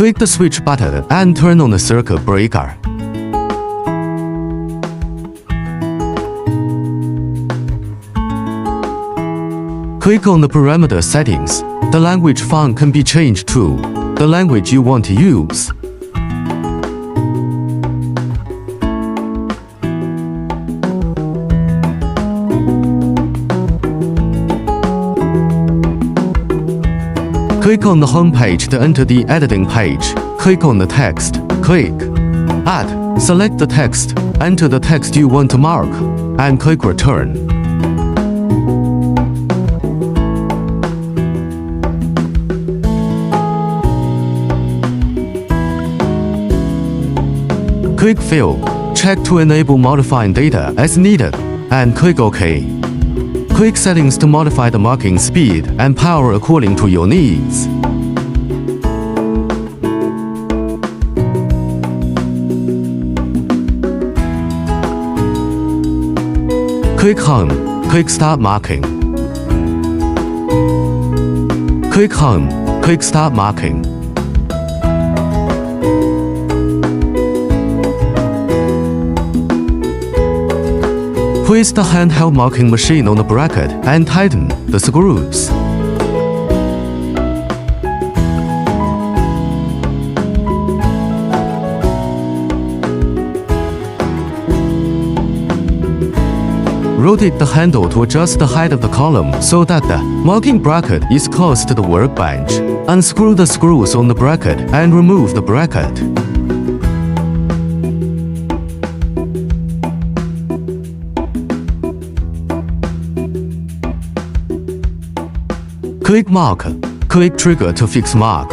Click the switch button and turn on the circuit breaker. Click on the parameter settings. The language font can be changed to the language you want to use. Click on the home page to enter the editing page. Click on the text. Click Add. Select the text. Enter the text you want to mark. And click Return. Click Fill. Check to enable modifying data as needed. And click OK. Click Settings to modify the marking speed and power according to your needs. Click Home. Click Start Marking. Click Home. Click Start Marking. Place the handheld marking machine on the bracket and tighten the screws. Rotate the handle to adjust the height of the column so that the marking bracket is close to the workbench. Unscrew the screws on the bracket and remove the bracket. Click Mark. Click Trigger to fix mark.